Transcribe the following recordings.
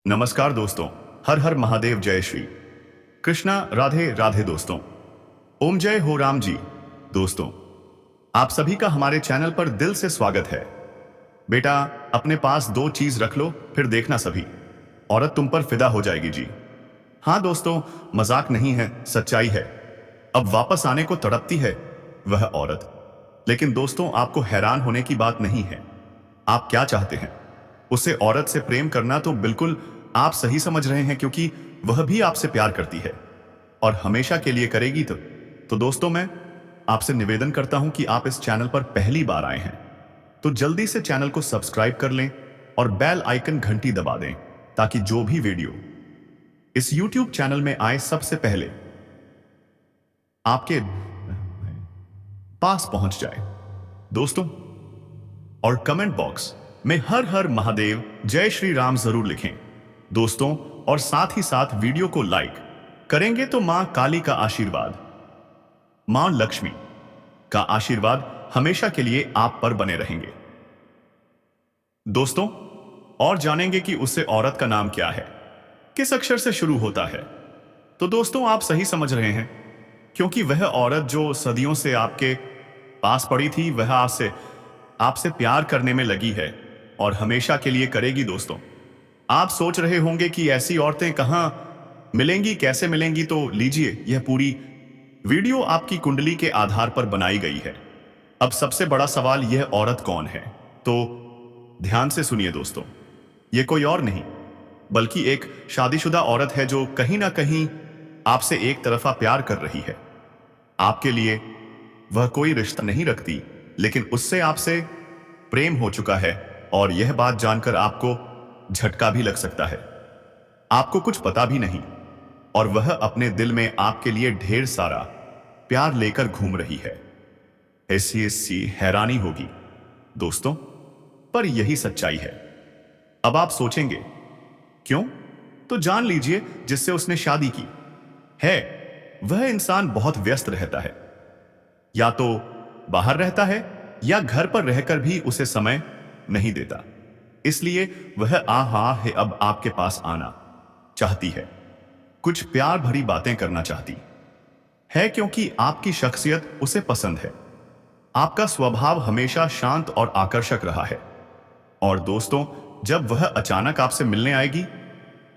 नमस्कार दोस्तों। हर हर महादेव, जय श्री कृष्णा, राधे राधे दोस्तों। ओम जय हो राम जी। दोस्तों, आप सभी का हमारे चैनल पर दिल से स्वागत है। बेटा, अपने पास दो चीज रख लो, फिर देखना सभी औरत तुम पर फिदा हो जाएगी जी। हाँ दोस्तों, मजाक नहीं है, सच्चाई है। अब वापस आने को तड़पती है वह औरत। लेकिन दोस्तों, आपको हैरान होने की बात नहीं है। आप क्या चाहते हैं? उसे औरत से प्रेम करना तो बिल्कुल आप सही समझ रहे हैं, क्योंकि वह भी आपसे प्यार करती है और हमेशा के लिए करेगी। तो दोस्तों, मैं आपसे निवेदन करता हूं कि आप इस चैनल पर पहली बार आए हैं तो जल्दी से चैनल को सब्सक्राइब कर लें और बेल आइकन घंटी दबा दें, ताकि जो भी वीडियो इस YouTube चैनल में आए सबसे पहले आपके पास पहुंच जाए। दोस्तों, और कमेंट बॉक्स में हर हर महादेव, जय श्री राम जरूर लिखें दोस्तों। और साथ ही साथ वीडियो को लाइक करेंगे तो मां काली का आशीर्वाद, मां लक्ष्मी का आशीर्वाद हमेशा के लिए आप पर बने रहेंगे दोस्तों। और जानेंगे कि उससे औरत का नाम क्या है, किस अक्षर से शुरू होता है। तो दोस्तों, आप सही समझ रहे हैं, क्योंकि वह औरत जो सदियों से आपके पास पड़ी थी, वह आपसे प्यार करने में लगी है और हमेशा के लिए करेगी। दोस्तों, आप सोच रहे होंगे कि ऐसी औरतें कहां मिलेंगी, कैसे मिलेंगी, तो लीजिए, यह पूरी वीडियो आपकी कुंडली के आधार पर बनाई गई है। अब सबसे बड़ा सवाल, यह औरत कौन है? तो ध्यान से सुनिए दोस्तों, यह कोई और नहीं बल्कि एक शादीशुदा औरत है जो कहीं ना कहीं आपसे एक तरफा प्यार कर रही है। आपके लिए वह कोई रिश्ता नहीं रखती, लेकिन उससे आपसे प्रेम हो चुका है। और यह बात जानकर आपको झटका भी लग सकता है, आपको कुछ पता भी नहीं, और वह अपने दिल में आपके लिए ढेर सारा प्यार लेकर घूम रही है। ऐसी हैरानी होगी दोस्तों, पर यही सच्चाई है। अब आप सोचेंगे क्यों? तो जान लीजिए, जिससे उसने शादी की है वह इंसान बहुत व्यस्त रहता है, या तो बाहर रहता है या घर पर रहकर भी उसे समय नहीं देता। इसलिए वह है अब आपके पास आना चाहती है, कुछ प्यार भरी बातें करना चाहती है, क्योंकि आपकी शख्सियत उसे पसंद है। आपका स्वभाव हमेशा शांत और आकर्षक रहा है। और दोस्तों, जब वह अचानक आपसे मिलने आएगी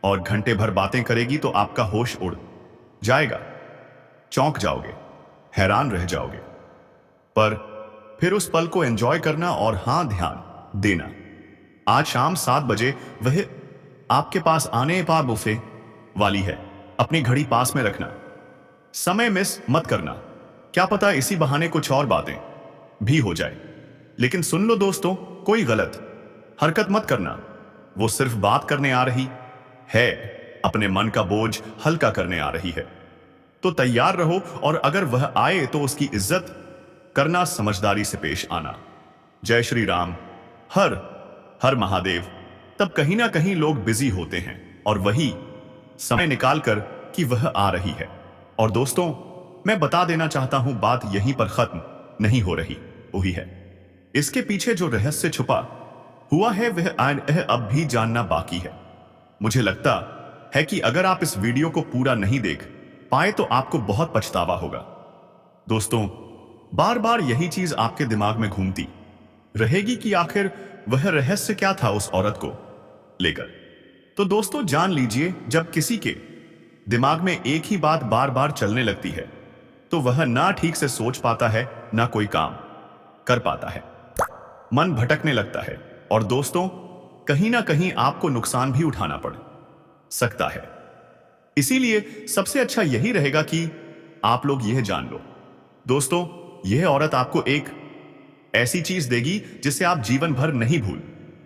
और घंटे भर बातें करेगी तो आपका होश उड़ जाएगा, चौंक जाओगे, हैरान रह जाओगे। पर फिर उस पल को एंजॉय करना और हां, ध्यान देना, आज शाम 7 बजे वह आपके पास आने पार बुफे वाली है। अपनी घड़ी पास में रखना, समय मिस मत करना, क्या पता इसी बहाने कुछ और बातें भी हो जाए। लेकिन सुन लो दोस्तों, कोई गलत हरकत मत करना, वो सिर्फ बात करने आ रही है, अपने मन का बोझ हल्का करने आ रही है। तो तैयार रहो, और अगर वह आए तो उसकी इज्जत करना, समझदारी से पेश आना। जय श्री राम, हर हर महादेव। तब कहीं ना कहीं लोग बिजी होते हैं और वही समय निकालकर कि वह आ रही है। और दोस्तों, मैं बता देना चाहता हूं, बात यहीं पर खत्म नहीं हो रही हुई है। इसके पीछे जो रहस्य छुपा हुआ है वह अब भी जानना बाकी है। मुझे लगता है कि अगर आप इस वीडियो को पूरा नहीं देख पाए तो आपको बहुत पछतावा होगा। दोस्तों, बार बार यही चीज आपके दिमाग में घूमती रहेगी कि आखिर वह रहस्य क्या था उस औरत को लेकर। तो दोस्तों, जान लीजिए, जब किसी के दिमाग में एक ही बात बार बार चलने लगती है तो वह ना ठीक से सोच पाता है, ना कोई काम कर पाता है, मन भटकने लगता है, और दोस्तों, कहीं ना कहीं आपको नुकसान भी उठाना पड़ सकता है। इसीलिए सबसे अच्छा यही रहेगा कि आप लोग यह जान लो दोस्तों, यह औरत आपको एक ऐसी चीज देगी जिसे आप जीवन भर नहीं भूल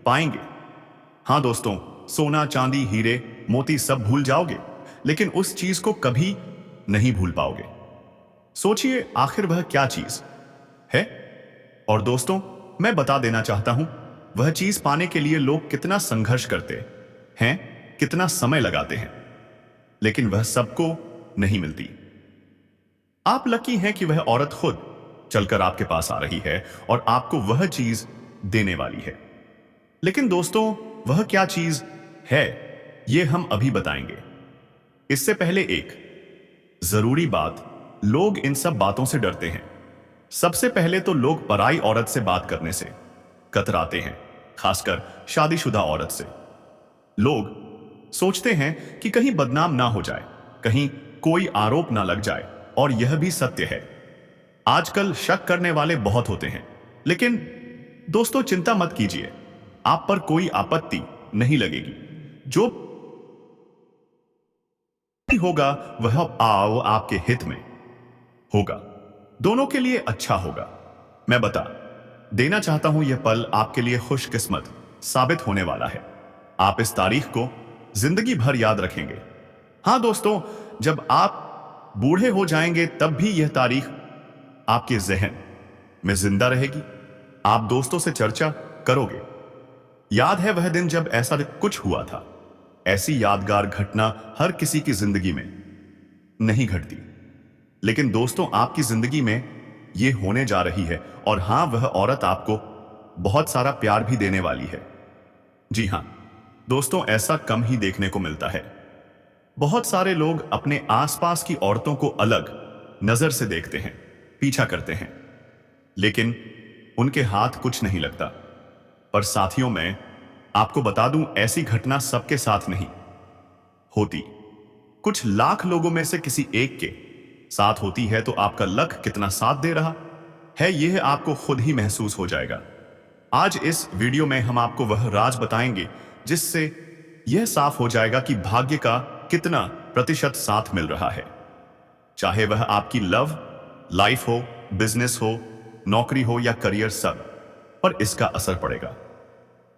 पाएंगे। हां दोस्तों, सोना, चांदी, हीरे, मोती सब भूल जाओगे, लेकिन उस चीज को कभी नहीं भूल पाओगे। सोचिए, आखिर वह क्या चीज है? और दोस्तों, मैं बता देना चाहता हूं, वह चीज पाने के लिए लोग कितना संघर्ष करते हैं, कितना समय लगाते हैं, लेकिन वह सबको नहीं मिलती। आप लकी हैं कि वह औरत खुद चलकर आपके पास आ रही है और आपको वह चीज देने वाली है। लेकिन दोस्तों, वह क्या चीज है ये हम अभी बताएंगे। इससे पहले एक जरूरी बात, लोग इन सब बातों से डरते हैं। सबसे पहले तो लोग पराई औरत से बात करने से कतराते हैं, खासकर शादीशुदा औरत से। लोग सोचते हैं कि कहीं बदनाम ना हो जाए, कहीं कोई आरोप ना लग जाए। और यह भी सत्य है, आजकल शक करने वाले बहुत होते हैं। लेकिन दोस्तों चिंता मत कीजिए, आप पर कोई आपत्ति नहीं लगेगी। जो भी होगा वह आओ आपके हित में होगा, दोनों के लिए अच्छा होगा। मैं बता देना चाहता हूं, यह पल आपके लिए खुशकिस्मत साबित होने वाला है। आप इस तारीख को जिंदगी भर याद रखेंगे। हां दोस्तों, जब आप बूढ़े हो जाएंगे तब भी यह तारीख आपके जहन में जिंदा रहेगी। आप दोस्तों से चर्चा करोगे, याद है वह दिन जब ऐसा कुछ हुआ था। ऐसी यादगार घटना हर किसी की जिंदगी में नहीं घटती, लेकिन दोस्तों आपकी जिंदगी में यह होने जा रही है। और हां, वह औरत आपको बहुत सारा प्यार भी देने वाली है। जी हां दोस्तों, ऐसा कम ही देखने को मिलता है। बहुत सारे लोग अपने आसपास की औरतों को अलग नजर से देखते हैं, पीछा करते हैं, लेकिन उनके हाथ कुछ नहीं लगता। पर साथियों, मैं आपको बता दूं, ऐसी घटना सबके साथ नहीं होती। कुछ लाख लोगों में से किसी एक के साथ होती है। तो आपका लक कितना साथ दे रहा है, यह आपको खुद ही महसूस हो जाएगा। आज इस वीडियो में हम आपको वह राज बताएंगे जिससे यह साफ हो जाएगा कि भाग्य का कितना प्रतिशत साथ मिल रहा है। चाहे वह आपकी लव लाइफ हो, बिजनेस हो, नौकरी हो या करियर, सब पर इसका असर पड़ेगा।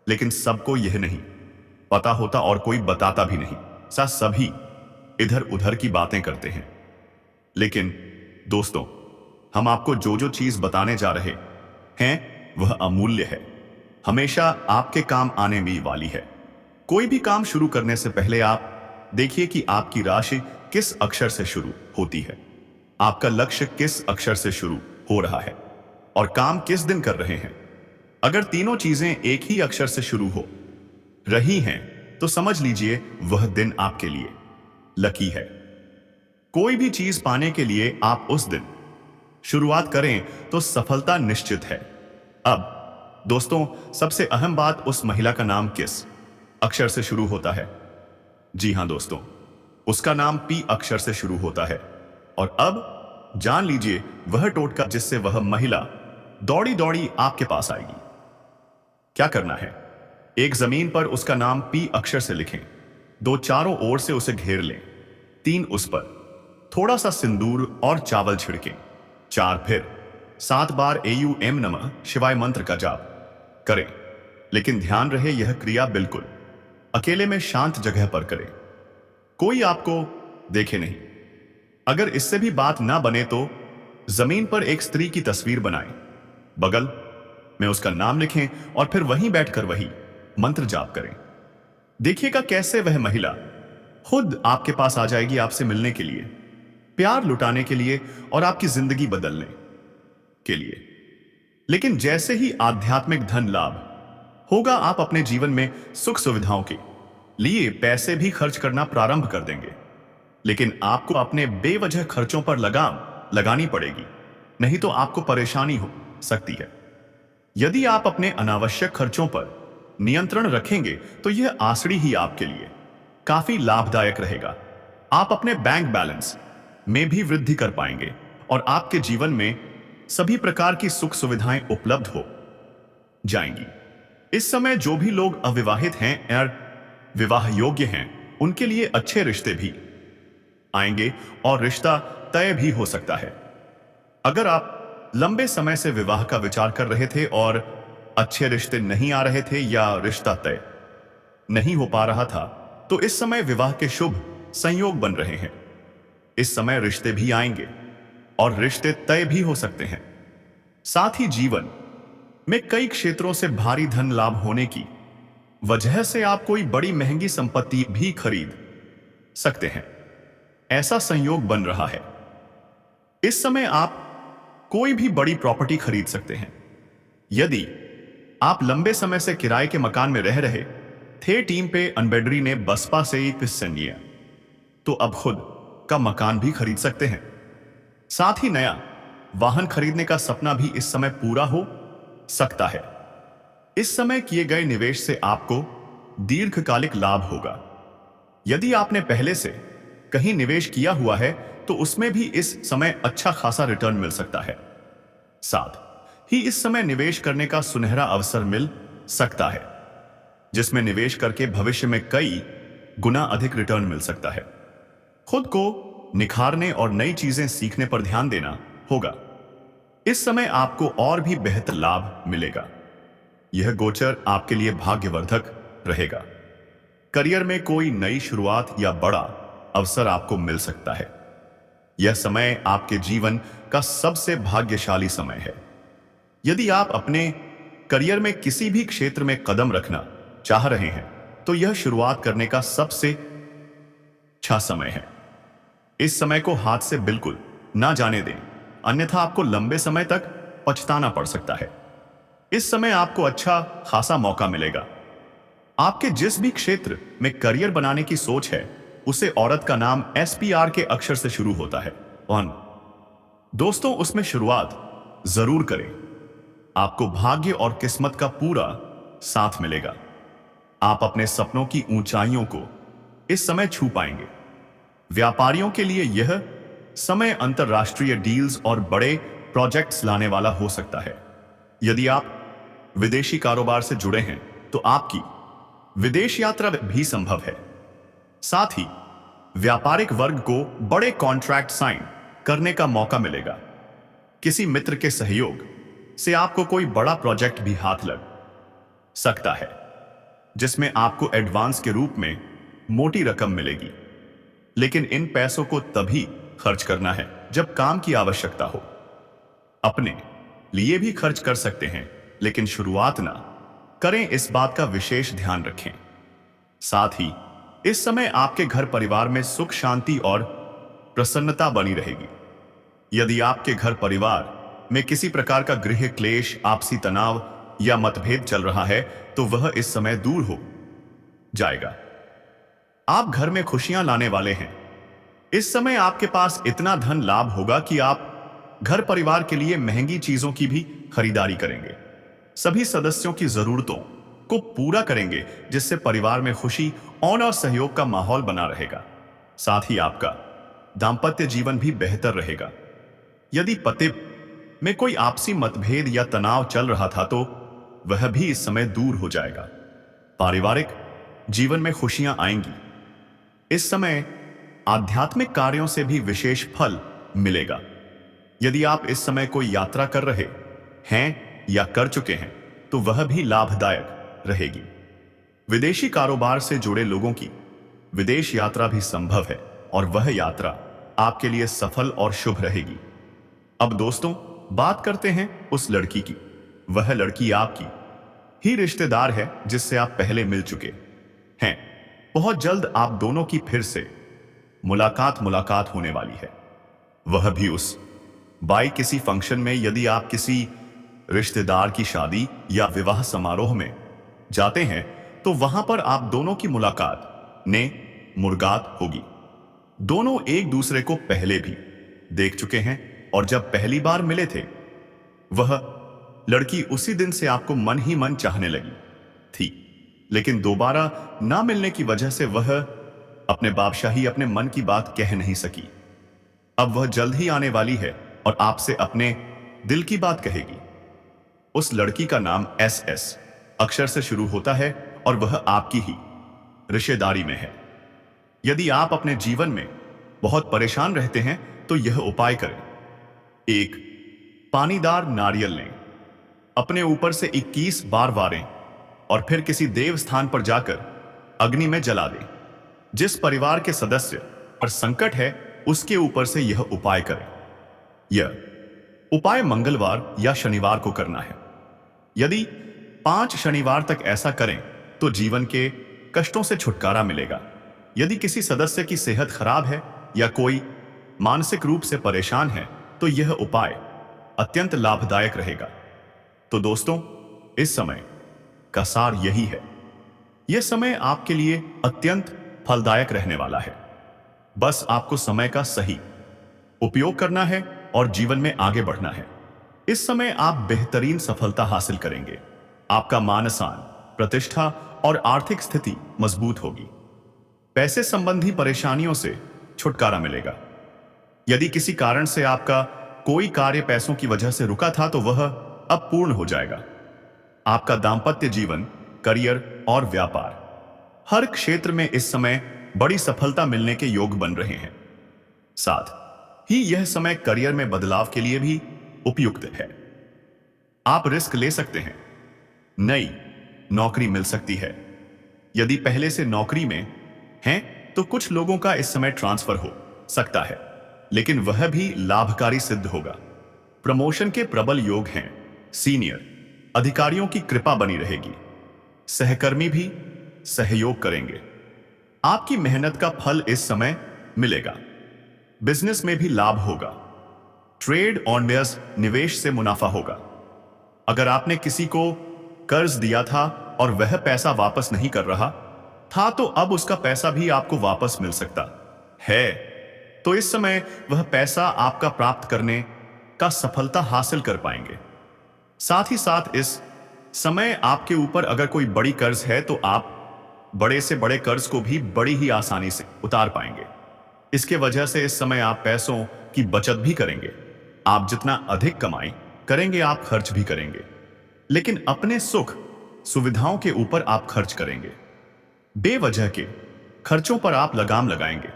लेकिन सबको यह नहीं पता होता और कोई बताता भी नहीं। सभी इधर उधर की बातें करते हैं। लेकिन दोस्तों, हम आपको जो जो चीज बताने जा रहे हैं वह अमूल्य है, हमेशा आपके काम आने भी वाली है। कोई भी काम शुरू करने से पहले आप देखिए कि आपकी राशि किस अक्षर से शुरू होती है, आपका लक्ष्य किस अक्षर से शुरू हो रहा है और काम किस दिन कर रहे हैं। अगर तीनों चीजें एक ही अक्षर से शुरू हो रही हैं तो समझ लीजिए वह दिन आपके लिए लकी है। कोई भी चीज पाने के लिए आप उस दिन शुरुआत करें तो सफलता निश्चित है। अब दोस्तों, सबसे अहम बात, उस महिला का नाम किस अक्षर से शुरू होता है। जी हां दोस्तों, उसका नाम पी अक्षर से शुरू होता है। और अब जान लीजिए वह टोटका जिससे वह महिला दौड़ी दौड़ी आपके पास आएगी। क्या करना है, एक जमीन पर उसका नाम पी अक्षर से लिखें, 2 चारों ओर से उसे घेर लें, 3 उस पर थोड़ा सा सिंदूर और चावल छिड़कें, 4 फिर 7 बार AUM नमः शिवाय मंत्र का जाप करें। लेकिन ध्यान रहे यह क्रिया बिल्कुल अकेले में शांत जगह पर करें, कोई आपको देखे नहीं। अगर इससे भी बात ना बने तो जमीन पर एक स्त्री की तस्वीर बनाएं, बगल में उसका नाम लिखें और फिर वहीं बैठकर वही मंत्र जाप करें। देखिएगा कैसे वह महिला खुद आपके पास आ जाएगी, आपसे मिलने के लिए, प्यार लुटाने के लिए और आपकी जिंदगी बदलने के लिए। लेकिन जैसे ही आध्यात्मिक धन लाभ होगा, आप अपने जीवन में सुख सुविधाओं के लिए पैसे भी खर्च करना प्रारंभ कर देंगे। लेकिन आपको अपने बेवजह खर्चों पर लगाम लगानी पड़ेगी, नहीं तो आपको परेशानी हो सकती है। यदि आप अपने अनावश्यक खर्चों पर नियंत्रण रखेंगे तो यह आसड़ी ही आपके लिए काफी लाभदायक रहेगा। आप अपने बैंक बैलेंस में भी वृद्धि कर पाएंगे और आपके जीवन में सभी प्रकार की सुख सुविधाएं उपलब्ध हो जाएंगी। इस समय जो भी लोग अविवाहित हैं और विवाह योग्य हैं, उनके लिए अच्छे रिश्ते भी आएंगे और रिश्ता तय भी हो सकता है। अगर आप लंबे समय से विवाह का विचार कर रहे थे और अच्छे रिश्ते नहीं आ रहे थे या रिश्ता तय नहीं हो पा रहा था, तो इस समय विवाह के शुभ संयोग बन रहे हैं। इस समय रिश्ते भी आएंगे और रिश्ते तय भी हो सकते हैं। साथ ही जीवन में कई क्षेत्रों से भारी धन लाभ होने की वजह से आप कोई बड़ी महंगी संपत्ति भी खरीद सकते हैं। ऐसा संयोग बन रहा है। इस समय आप कोई भी बड़ी प्रॉपर्टी खरीद सकते हैं। यदि आप लंबे समय से किराए के मकान में रह रहे थे टीम पे अनबेडरी ने बसपा से एक हिस्सा लिया, तो अब खुद का मकान भी खरीद सकते हैं। साथ ही नया वाहन खरीदने का सपना भी इस समय पूरा हो सकता है। इस समय किए गए निवेश से आपको दीर्घकालिक लाभ होगा। यदि आपने पहले से कहीं निवेश किया हुआ है तो उसमें भी इस समय अच्छा खासा रिटर्न मिल सकता है। साथ ही इस समय निवेश करने का सुनहरा अवसर मिल सकता है, जिसमें निवेश करके भविष्य में कई गुना अधिक रिटर्न मिल सकता है। खुद को निखारने और नई चीजें सीखने पर ध्यान देना होगा। इस समय आपको और भी बेहतर लाभ मिलेगा। यह गोचर आपके लिए भाग्यवर्धक रहेगा। करियर में कोई नई शुरुआत या बड़ा अवसर आपको मिल सकता है। यह समय आपके जीवन का सबसे भाग्यशाली समय है। यदि आप अपने करियर में किसी भी क्षेत्र में कदम रखना चाह रहे हैं तो यह शुरुआत करने का सबसे अच्छा समय है। इस समय को हाथ से बिल्कुल ना जाने दें, अन्यथा आपको लंबे समय तक पछताना पड़ सकता है। इस समय आपको अच्छा खासा मौका मिलेगा। आपके जिस भी क्षेत्र में करियर बनाने की सोच है उसे औरत का नाम SPR के अक्षर से शुरू होता है। दोस्तों, उसमें शुरुआत जरूर करें। आपको भाग्य और किस्मत का पूरा साथ मिलेगा। आप अपने सपनों की ऊंचाइयों को इस समय छू पाएंगे। व्यापारियों के लिए यह समय अंतरराष्ट्रीय डील्स और बड़े प्रोजेक्ट्स लाने वाला हो सकता है। यदि आप विदेशी कारोबार से जुड़े हैं तो आपकी विदेश यात्रा भी संभव है। साथ ही व्यापारिक वर्ग को बड़े कॉन्ट्रैक्ट साइन करने का मौका मिलेगा। किसी मित्र के सहयोग से आपको कोई बड़ा प्रोजेक्ट भी हाथ लग सकता है, जिसमें आपको एडवांस के रूप में मोटी रकम मिलेगी। लेकिन इन पैसों को तभी खर्च करना है जब काम की आवश्यकता हो। अपने लिए भी खर्च कर सकते हैं, लेकिन शुरुआत ना करें, इस बात का विशेष ध्यान रखें। साथ ही इस समय आपके घर परिवार में सुख शांति और प्रसन्नता बनी रहेगी। यदि आपके घर परिवार में किसी प्रकार का गृह क्लेश, आपसी तनाव या मतभेद चल रहा है तो वह इस समय दूर हो जाएगा। आप घर में खुशियां लाने वाले हैं। इस समय आपके पास इतना धन लाभ होगा कि आप घर परिवार के लिए महंगी चीजों की भी खरीदारी करेंगे। सभी सदस्यों की जरूरतों को पूरा करेंगे, जिससे परिवार में खुशी और सहयोग का माहौल बना रहेगा। साथ ही आपका दाम्पत्य जीवन भी बेहतर रहेगा। यदि पति में कोई आपसी मतभेद या तनाव चल रहा था तो वह भी इस समय दूर हो जाएगा। पारिवारिक जीवन में खुशियां आएंगी। इस समय आध्यात्मिक कार्यों से भी विशेष फल मिलेगा। यदि आप इस समय कोई यात्रा कर रहे हैं या कर चुके हैं तो वह भी लाभदायक रहेगी। विदेशी कारोबार से जुड़े लोगों की विदेश यात्रा भी संभव है और वह यात्रा आपके लिए सफल और शुभ रहेगी। अब दोस्तों, बात करते हैं उस लड़की की। वह लड़की आपकी ही रिश्तेदार है जिससे आप पहले मिल चुके हैं। बहुत जल्द आप दोनों की फिर से मुलाकात होने वाली है, वह भी उस किसी फंक्शन में। यदि आप किसी रिश्तेदार की शादी या विवाह समारोह में जाते हैं तो वहां पर आप दोनों की मुलाकात होगी। दोनों एक दूसरे को पहले भी देख चुके हैं और जब पहली बार मिले थे वह लड़की उसी दिन से आपको मन ही मन चाहने लगी थी, लेकिन दोबारा ना मिलने की वजह से वह अपने बादशाही अपने मन की बात कह नहीं सकी। अब वह जल्द ही आने वाली है और आपसे अपने दिल की बात कहेगी। उस लड़की का नाम SS अक्षर से शुरू होता है और वह आपकी ही रिश्तेदारी में है। यदि आप अपने जीवन में बहुत परेशान रहते हैं तो यह उपाय करें। एक पानीदार नारियल लें, अपने ऊपर से 21 बार वारें और फिर किसी देव स्थान पर जाकर अग्नि में जला दें। जिस परिवार के सदस्य पर संकट है उसके ऊपर से यह उपाय करें। यह उपाय मंगलवार या शनिवार को करना है। यदि 5 शनिवार तक ऐसा करें तो जीवन के कष्टों से छुटकारा मिलेगा। यदि किसी सदस्य की सेहत खराब है या कोई मानसिक रूप से परेशान है तो यह उपाय अत्यंत लाभदायक रहेगा। तो दोस्तों, इस समय का सार यही है। यह समय आपके लिए अत्यंत फलदायक रहने वाला है। बस आपको समय का सही उपयोग करना है और जीवन में आगे बढ़ना है। इस समय आप बेहतरीन सफलता हासिल करेंगे। आपका मान सम्मान, प्रतिष्ठा और आर्थिक स्थिति मजबूत होगी। पैसे संबंधी परेशानियों से छुटकारा मिलेगा। यदि किसी कारण से आपका कोई कार्य पैसों की वजह से रुका था तो वह अब पूर्ण हो जाएगा। आपका दांपत्य जीवन, करियर और व्यापार, हर क्षेत्र में इस समय बड़ी सफलता मिलने के योग बन रहे हैं। साथ ही यह समय करियर में बदलाव के लिए भी उपयुक्त है। आप रिस्क ले सकते हैं। नई नौकरी मिल सकती है। यदि पहले से नौकरी में हैं तो कुछ लोगों का इस समय ट्रांसफर हो सकता है, लेकिन वह भी लाभकारी सिद्ध होगा। प्रमोशन के प्रबल योग हैं। सीनियर अधिकारियों की कृपा बनी रहेगी। सहकर्मी भी सहयोग करेंगे। आपकी मेहनत का फल इस समय मिलेगा। बिजनेस में भी लाभ होगा। ट्रेड और निवेश से मुनाफा होगा। अगर आपने किसी को कर्ज दिया था और वह पैसा वापस नहीं कर रहा था तो अब उसका पैसा भी आपको वापस मिल सकता है। तो इस समय वह पैसा आपका प्राप्त करने का सफलता हासिल कर पाएंगे। साथ ही साथ इस समय आपके ऊपर अगर कोई बड़ी कर्ज है तो आप बड़े से बड़े कर्ज को भी बड़ी ही आसानी से उतार पाएंगे। इसके वजह से इस समय आप पैसों की बचत भी करेंगे। आप जितना अधिक कमाई करेंगे आप खर्च भी करेंगे, लेकिन अपने सुख सुविधाओं के ऊपर आप खर्च करेंगे। बेवजह के खर्चों पर आप लगाम लगाएंगे।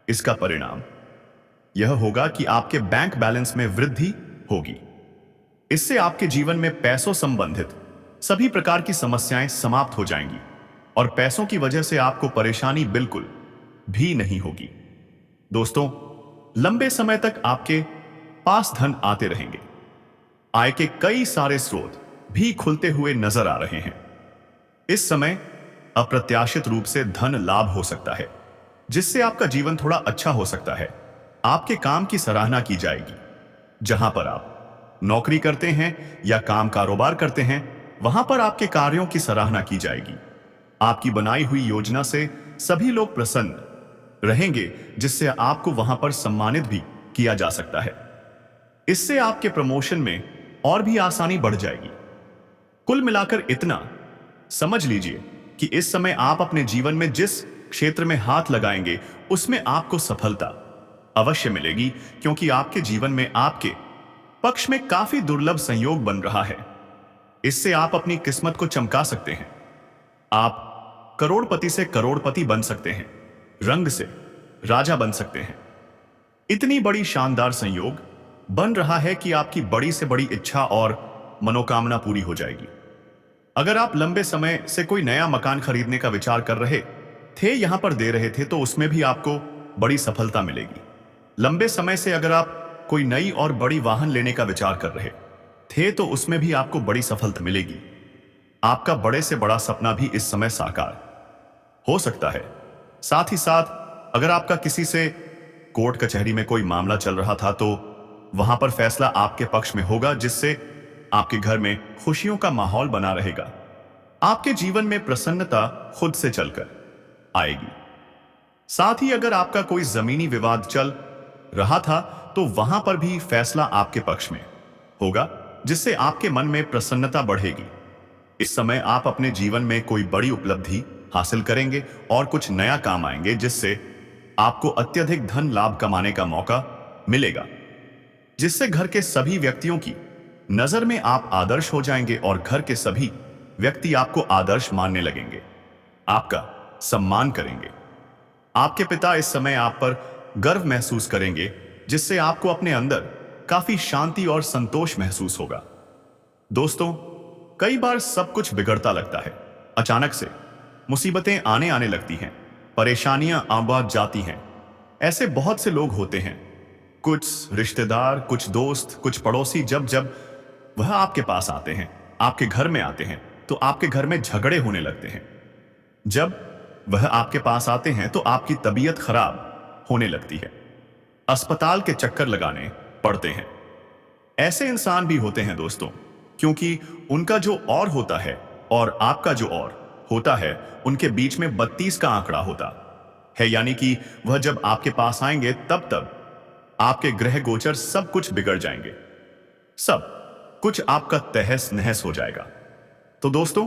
इसका परिणाम यह होगा कि आपके बैंक बैलेंस में वृद्धि होगी। इससे आपके जीवन में पैसों संबंधित सभी प्रकार की समस्याएं समाप्त हो जाएंगी और पैसों की वजह से आपको परेशानी बिल्कुल भी नहीं होगी। दोस्तों, लंबे समय तक आपके पास धन आते रहेंगे। आय के कई सारे स्रोत भी खुलते हुए नजर आ रहे हैं। इस समय अप्रत्याशित रूप से धन लाभ हो सकता है, जिससे आपका जीवन थोड़ा अच्छा हो सकता है। आपके काम की सराहना की जाएगी। जहां पर आप नौकरी करते हैं या काम कारोबार करते हैं, वहां पर आपके कार्यों की सराहना की जाएगी। आपकी बनाई हुई योजना से सभी लोग प्रसन्न रहेंगे, जिससे आपको वहां पर सम्मानित भी किया जा सकता है। इससे आपके प्रमोशन में और भी आसानी बढ़ जाएगी। कुल मिलाकर इतना समझ लीजिए कि इस समय आप अपने जीवन में जिस क्षेत्र में हाथ लगाएंगे उसमें आपको सफलता अवश्य मिलेगी, क्योंकि आपके जीवन में आपके पक्ष में काफी दुर्लभ संयोग बन रहा है। इससे आप अपनी किस्मत को चमका सकते हैं। आप करोड़पति से करोड़पति बन सकते हैं, रंग से राजा बन सकते हैं। इतनी बड़ी शानदार संयोग बन रहा है कि आपकी बड़ी से बड़ी इच्छा और मनोकामना पूरी हो जाएगी। अगर आप लंबे समय से कोई नया मकान खरीदने का विचार कर रहे थे, यहां पर दे रहे थे, तो उसमें भी आपको बड़ी सफलता मिलेगी। लंबे समय से अगर आप कोई नई और बड़ी वाहन लेने का विचार कर रहे थे तो उसमें भी आपको बड़ी सफलता मिलेगी। आपका बड़े से बड़ा सपना भी इस समय साकार हो सकता है। साथ ही साथ अगर आपका किसी से कोर्ट कचहरी में कोई मामला चल रहा था तो वहां पर फैसला आपके पक्ष में होगा, जिससे आपके घर में खुशियों का माहौल बना रहेगा। आपके जीवन में प्रसन्नता खुद से चलकर आएगी। साथ ही अगर आपका कोई जमीनी विवाद चल रहा था तो वहां पर भी फैसला आपके पक्ष में होगा, जिससे आपके मन में प्रसन्नता बढ़ेगी। इस समय आप अपने जीवन में कोई बड़ी उपलब्धि हासिल करेंगे और कुछ नया काम आएंगे, जिससे आपको अत्यधिक धन लाभ कमाने का मौका मिलेगा, जिससे घर के सभी व्यक्तियों की नजर में आप आदर्श हो जाएंगे और घर के सभी व्यक्ति आपको आदर्श मानने लगेंगे, आपका सम्मान करेंगे। आपके पिता इस समय आप पर गर्व महसूस करेंगे, जिससे आपको अपने अंदर काफी शांति और संतोष महसूस होगा। दोस्तों, कई बार सब कुछ बिगड़ता लगता है। अचानक से मुसीबतें आने लगती हैं, परेशानियां आबाद जाती हैं। ऐसे बहुत से लोग होते हैं, कुछ रिश्तेदार, कुछ दोस्त, कुछ पड़ोसी। जब वह आपके पास आते हैं, आपके घर में आते हैं, तो आपके घर में झगड़े होने लगते हैं। जब वह आपके पास आते हैं तो आपकी तबीयत खराब होने लगती है, अस्पताल के चक्कर लगाने पड़ते हैं। ऐसे इंसान भी होते हैं दोस्तों, क्योंकि उनका जो और होता है और आपका जो और होता है उनके बीच में 32 का आंकड़ा होता है, यानी कि वह जब आपके पास आएंगे तब तब आपके ग्रह गोचर सब कुछ बिगड़ जाएंगे, सब कुछ आपका तहस नहस हो जाएगा। तो दोस्तों,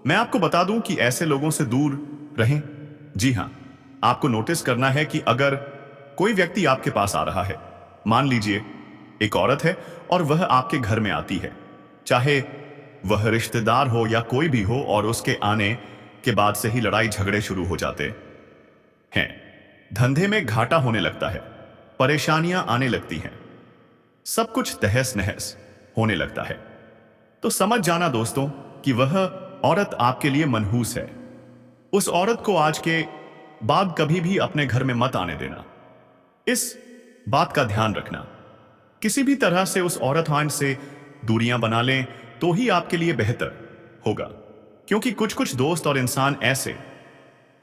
मैं आपको बता दूं कि ऐसे लोगों से दूर रहें। जी हां, आपको नोटिस करना है कि अगर कोई व्यक्ति आपके पास आ रहा है, मान लीजिए एक औरत है और वह आपके घर में आती है, चाहे वह रिश्तेदार हो या कोई भी हो, और उसके आने के बाद से ही लड़ाई झगड़े शुरू हो जाते हैं, धंधे में घाटा होने लगता है, परेशानियां आने लगती हैं, सब कुछ तहस नहस होने लगता है, तो समझ जाना दोस्तों कि वह औरत आपके लिए मनहूस है। उस औरत को आज के बाद कभी भी अपने घर में मत आने देना। इस बात का ध्यान रखना, किसी भी तरह से उस औरत से दूरियां बना लें तो ही आपके लिए बेहतर होगा, क्योंकि कुछ कुछ दोस्त और इंसान ऐसे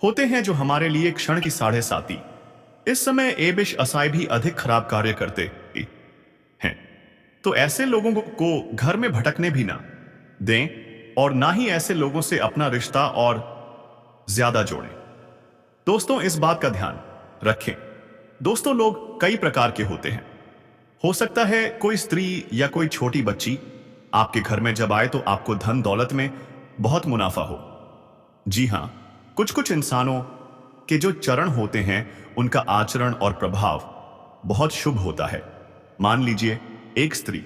होते हैं जो हमारे लिए क्षण की साढ़े साती इस समय एबिश असाई भी अधिक खराब कार्य करते हैं। तो ऐसे लोगों को घर में भटकने भी ना दें और ना ही ऐसे लोगों से अपना रिश्ता और ज्यादा जोड़ें। दोस्तों, इस बात का ध्यान रखें। दोस्तों, लोग कई प्रकार के होते हैं। हो सकता है कोई स्त्री या कोई छोटी बच्ची आपके घर में जब आए तो आपको धन दौलत में बहुत मुनाफा हो। जी हां, कुछ कुछ इंसानों के जो चरण होते हैं उनका आचरण और प्रभाव बहुत शुभ होता है। मान लीजिए एक स्त्री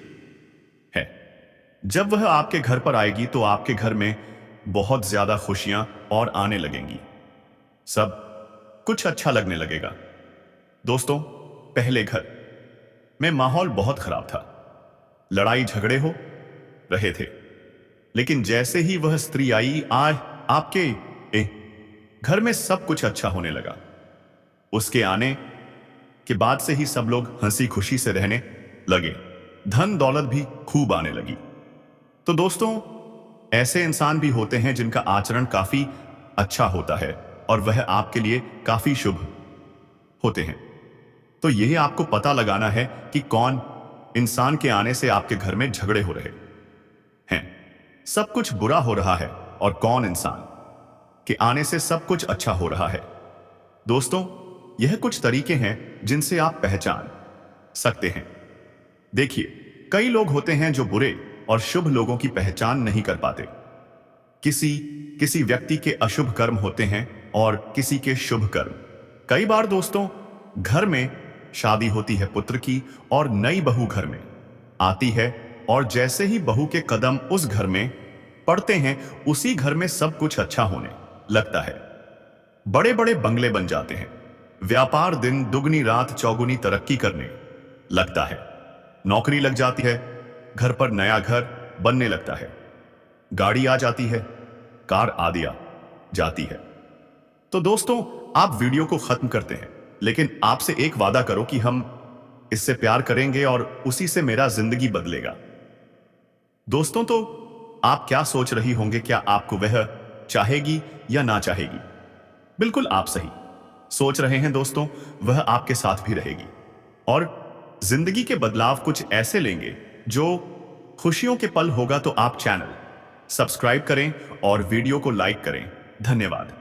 है, जब वह आपके घर पर आएगी तो आपके घर में बहुत ज्यादा खुशियां और आने लगेंगी, सब कुछ अच्छा लगने लगेगा। दोस्तों, पहले घर में माहौल बहुत खराब था, लड़ाई झगड़े हो रहे थे, लेकिन जैसे ही वह स्त्री आई, आज आपके घर में सब कुछ अच्छा होने लगा। उसके आने के बाद से ही सब लोग हंसी खुशी से रहने लगे, धन दौलत भी खूब आने लगी। तो दोस्तों, ऐसे इंसान भी होते हैं जिनका आचरण काफी अच्छा होता है और वह आपके लिए काफी शुभ होते हैं। तो यह आपको पता लगाना है कि कौन इंसान के आने से आपके घर में झगड़े हो रहे हैं, सब कुछ बुरा हो रहा है, और कौन इंसान के आने से सब कुछ अच्छा हो रहा है। दोस्तों, यह कुछ तरीके हैं जिनसे आप पहचान सकते हैं। देखिए, कई लोग होते हैं जो बुरे और शुभ लोगों की पहचान नहीं कर पाते। किसी व्यक्ति के अशुभ कर्म होते हैं और किसी के शुभ कर्म। कई बार दोस्तों, घर में शादी होती है पुत्र की और नई बहू घर में आती है, और जैसे ही बहू के कदम उस घर में पड़ते हैं, उसी घर में सब कुछ अच्छा होने लगता है। बड़े बड़े बंगले बन जाते हैं, व्यापार दिन दुगनी रात चौगुनी तरक्की करने लगता है, नौकरी लग जाती है, घर पर नया घर बनने लगता है, गाड़ी आ जाती है, कार आदि आ जाती है। तो दोस्तों, आप वीडियो को खत्म करते हैं, लेकिन आपसे एक वादा करो कि हम इससे प्यार करेंगे और उसी से मेरा जिंदगी बदलेगा। दोस्तों, तो आप क्या सोच रही होंगे, क्या आपको वह चाहेगी या ना चाहेगी? बिल्कुल आप सही सोच रहे हैं दोस्तों, वह आपके साथ भी रहेगी और जिंदगी के बदलाव कुछ ऐसे लेंगे जो खुशियों के पल होगा। तो आप चैनल सब्सक्राइब करें और वीडियो को लाइक करें। धन्यवाद।